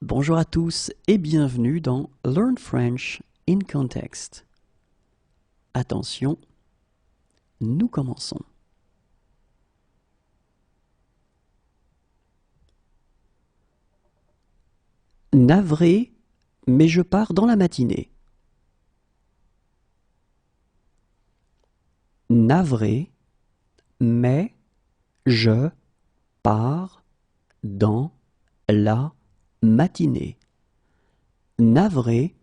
Bonjour à tous et bienvenue dans Learn French in Context. Attention, nous commençons. Navré, mais je pars dans la matinée. Navré, mais je pars dans la matinée. Navré,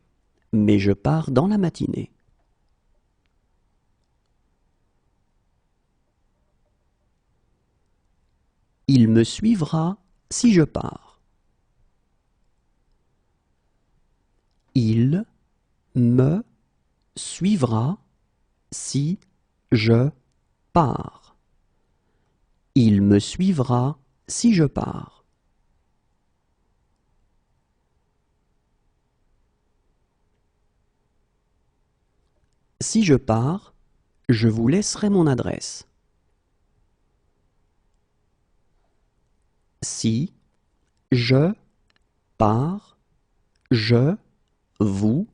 mais je pars dans la matinée. Il me suivra si je pars. Il me suivra si je pars. Il me suivra si je pars. Si je pars, je vous laisserai mon adresse. Si je pars, je vous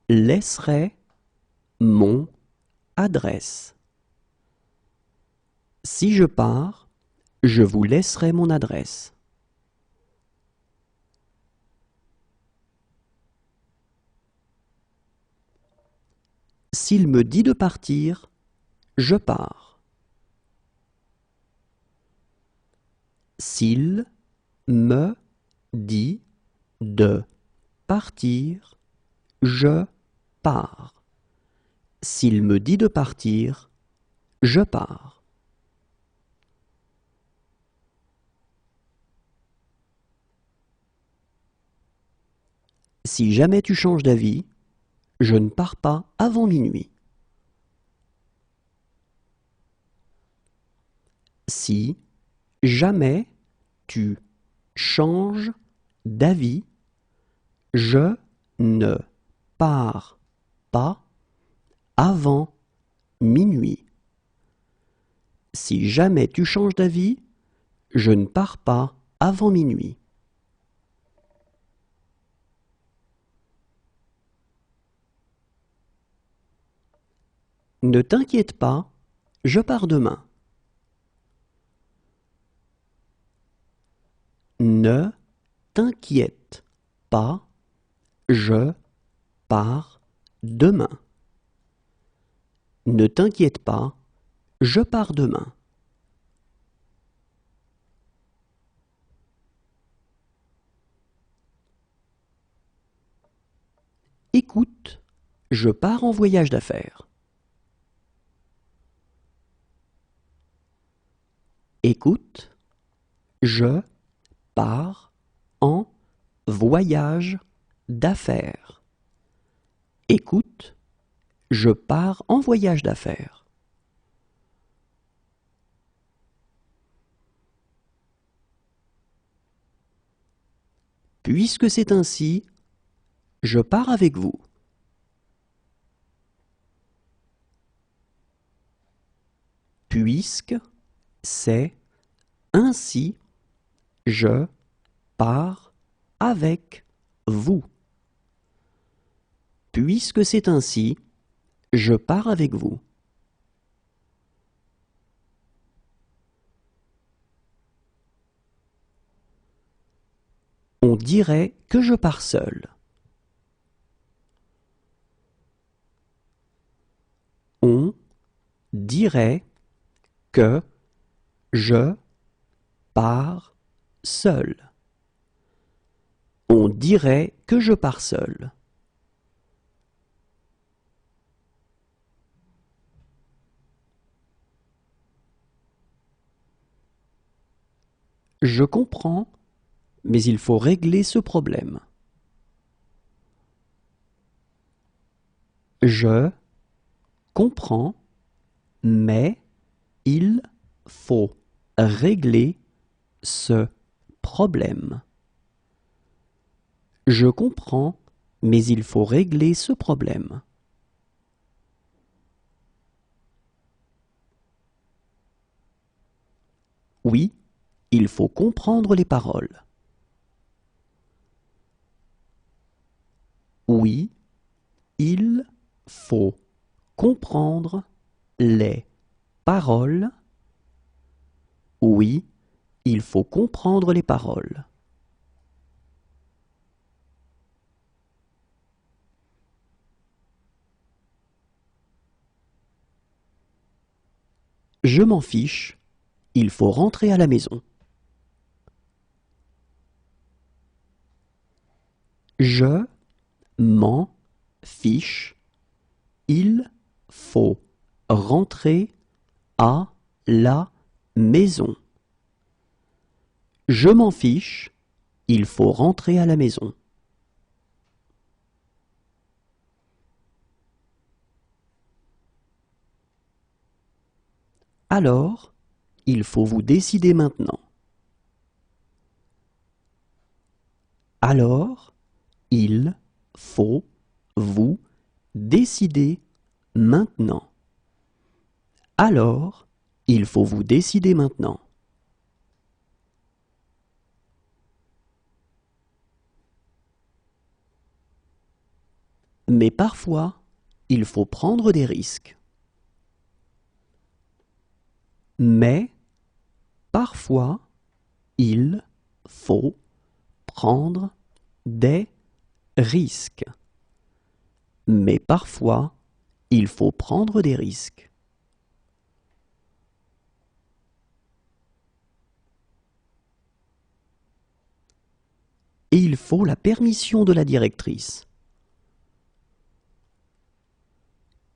laisserai mon adresse. Si je pars, je vous laisserai mon adresse. S'il me dit de partir, je pars. S'il me dit de partir, je pars. S'il me dit de partir, je pars. Si jamais tu changes d'avis, je ne pars pas avant minuit. Si jamais tu changes d'avis, je ne pars pas avant minuit. Si jamais tu changes d'avis, je ne pars pas avant minuit. Ne t'inquiète pas, je pars demain. Ne t'inquiète pas, je pars demain. Ne t'inquiète pas, je pars demain. Écoute, je pars en voyage d'affaires. Écoute, je pars en voyage d'affaires. Écoute, je pars en voyage d'affaires. Puisque c'est ainsi, je pars avec vous. Puisque c'est ainsi, je pars avec vous. Puisque c'est ainsi, je pars avec vous. On dirait que je pars seul. On dirait que je pars seul. On dirait que je pars seul. Je comprends, mais il faut régler ce problème. Je comprends, mais il faut régler ce problème. Je comprends, mais il faut régler ce problème. Oui, il faut comprendre les paroles. Oui, il faut comprendre les paroles. Oui, il faut comprendre les paroles. Je m'en fiche, il faut rentrer à la maison. Je m'en fiche, il faut rentrer à la maison. Je m'en fiche, il faut rentrer à la maison. Alors, il faut vous décider maintenant. Alors, il faut vous décider maintenant. Alors, il faut vous décider maintenant. Mais parfois, il faut prendre des risques. Mais parfois, il faut prendre des risques. Mais parfois, il faut prendre des risques. Et il faut la permission de la directrice.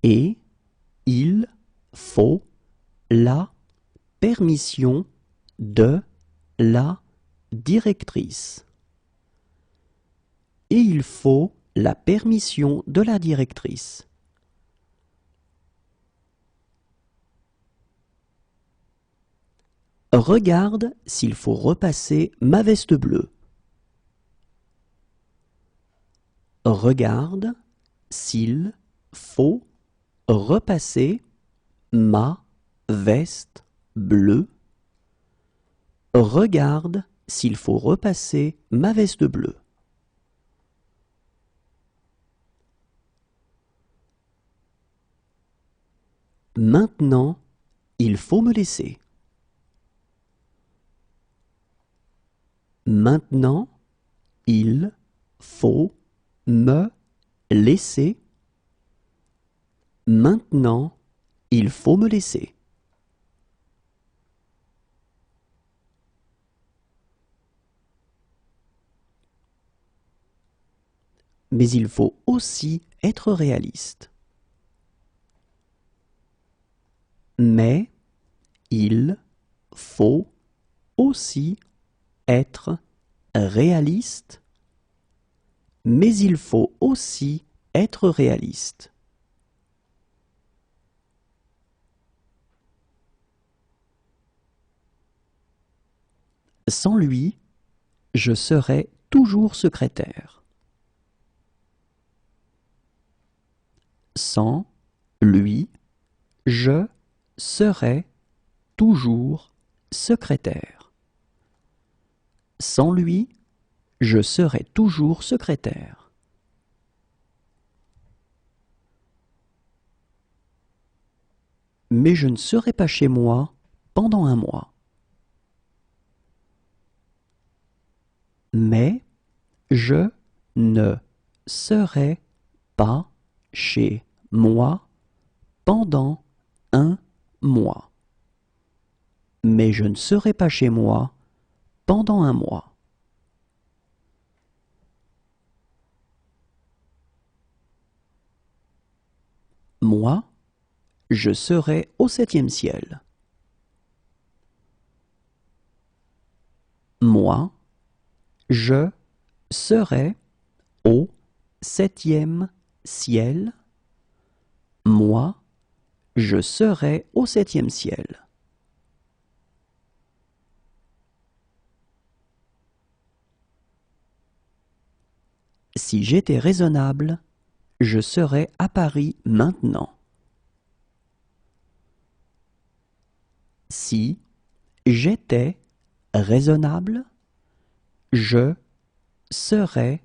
Et il faut la permission de la directrice. Et il faut la permission de la directrice. Regarde s'il faut repasser ma veste bleue. Regarde s'il faut repasser ma veste bleue. Regarde s'il faut repasser ma veste bleue. Maintenant, il faut me laisser. Maintenant, il faut me laisser. Maintenant, il faut me laisser. Mais il faut aussi être réaliste. Mais il faut aussi être réaliste. Mais il faut aussi être réaliste. Sans lui, je serai toujours secrétaire. Sans lui, je serai toujours secrétaire. Sans lui, je serai toujours secrétaire. Mais je ne serai pas chez moi pendant un mois. Mais je ne serai pas chez moi pendant un mois. Mais je ne serai pas chez moi pendant un mois. Moi, je serai au 7e ciel. Moi, je serai au 7e ciel. Moi, je serai au 7e ciel. Si j'étais raisonnable, je serais à Paris maintenant. Si j'étais raisonnable, je serais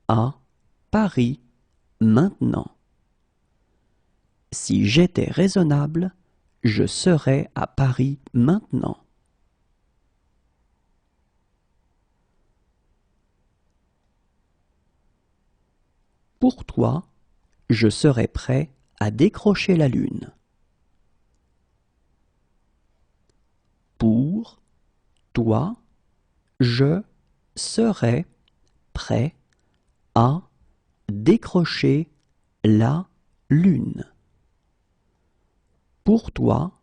à Paris maintenant. Si j'étais raisonnable, je serais à Paris maintenant. Pour toi, je serais prêt à décrocher la lune. Pour toi, je serais prêt à décrocher la lune. Pour toi,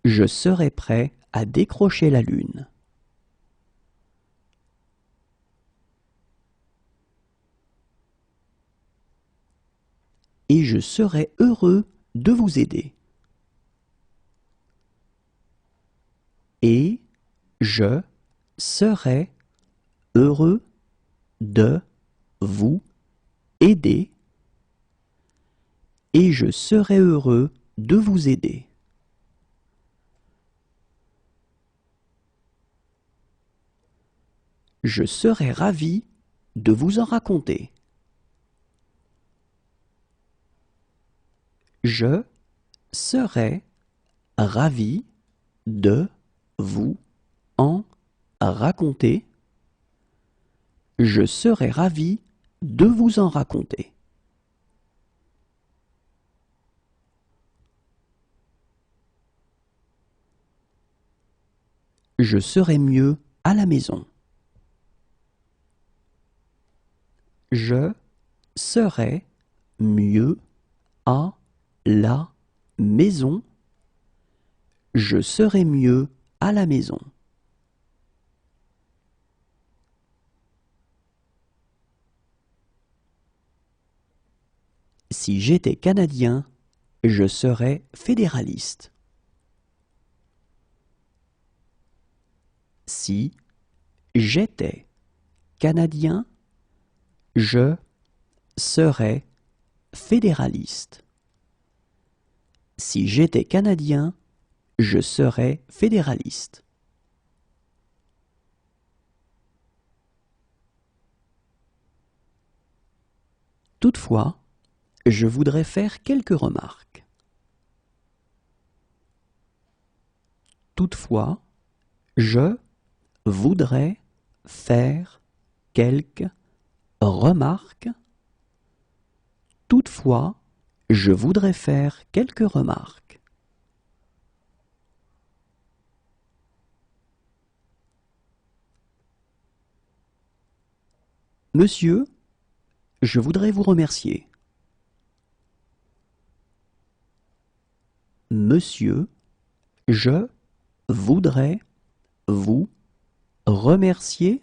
je serais prêt à décrocher la lune. Et je serais heureux de vous aider. Et je serais heureux de vous aider. Et je serais heureux de vous aider. Je serais ravi de vous en raconter. Je serais ravi de vous en raconter. Je serais ravi de vous en raconter. Je serais mieux à la maison. Je serais mieux à la maison. Je serais mieux à la maison. Si j'étais Canadien, je serais fédéraliste. Si j'étais Canadien, je serais fédéraliste. Si j'étais Canadien, je serais fédéraliste. Toutefois, je voudrais faire quelques remarques. Toutefois, je voudrais faire quelques remarques. Toutefois, je voudrais faire quelques remarques. Monsieur, je voudrais vous remercier. Monsieur, je voudrais vous remercier.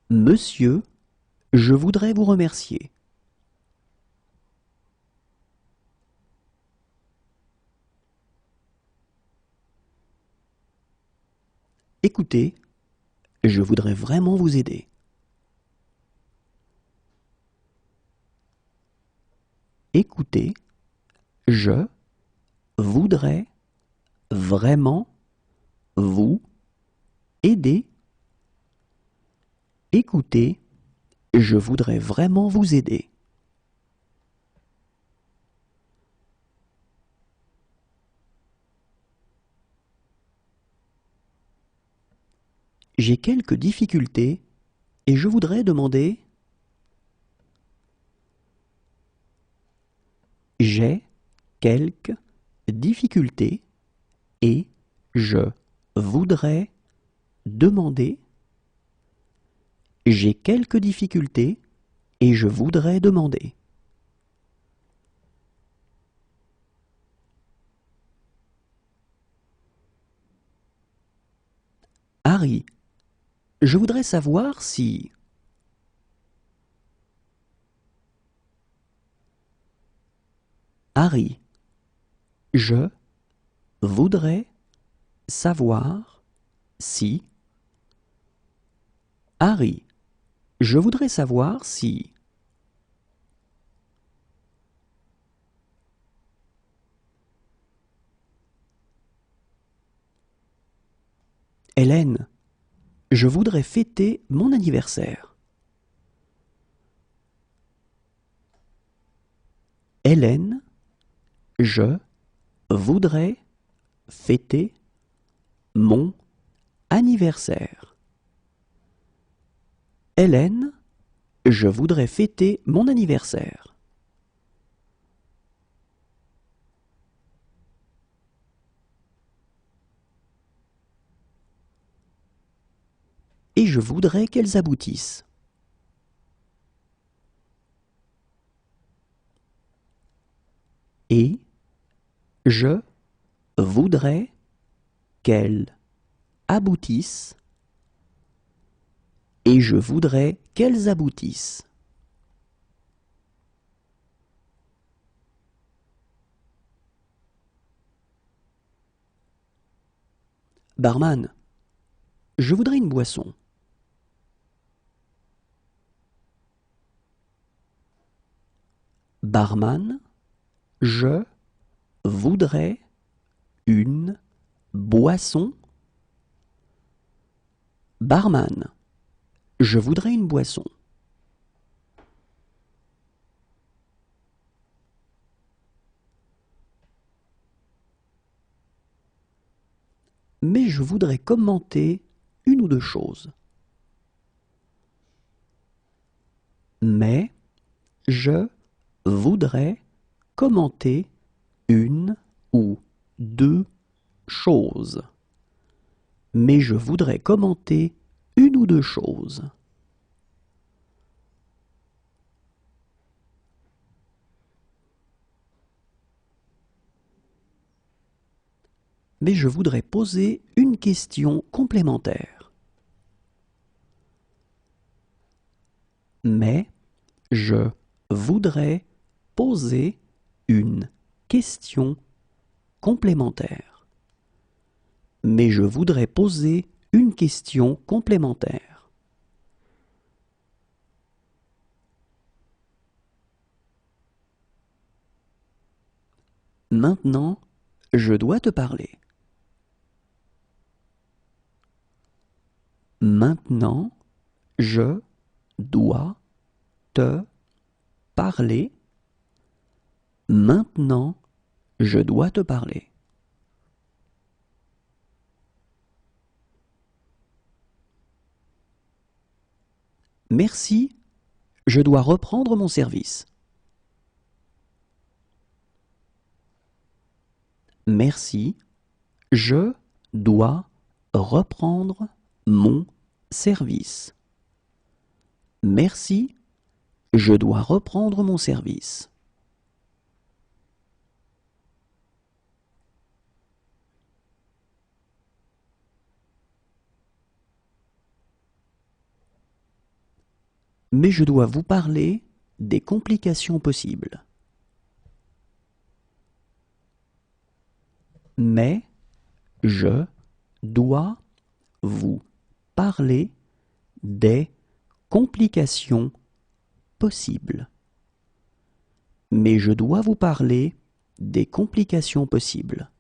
Monsieur, je voudrais vous remercier. Écoutez, je voudrais vraiment vous aider. Écoutez, je voudrais vraiment vous aider. Écoutez, je voudrais vraiment vous aider. J'ai quelques difficultés et je voudrais demander. J'ai quelques difficultés et je voudrais demander. J'ai quelques difficultés et je voudrais demander. Harry, je voudrais savoir si. Harry, je voudrais savoir si. Harry, je voudrais savoir si. Hélène, je voudrais fêter mon anniversaire. Hélène, je voudrais fêter mon anniversaire. Hélène, je voudrais fêter mon anniversaire. Et je voudrais qu'elles aboutissent. Et je voudrais qu'elles aboutissent. Et je voudrais qu'elles aboutissent. Barman, je voudrais une boisson. Barman, je voudrais une boisson. Barman, je voudrais une boisson. Mais je voudrais commenter une ou deux choses. Mais je voudrais commenter une ou deux choses. Mais je voudrais commenter une ou deux choses. Mais je voudrais poser une question complémentaire. Mais je voudrais poser une question complémentaire. Mais je voudrais poser une question complémentaire. Maintenant, je dois te parler. Maintenant, je dois te parler. Maintenant, je dois te parler. Merci, je dois reprendre mon service. Merci, je dois reprendre mon service. Merci, je dois reprendre mon service. Mais je dois vous parler des complications possibles. Mais je dois vous parler des complications possibles. Mais je dois vous parler des complications possibles.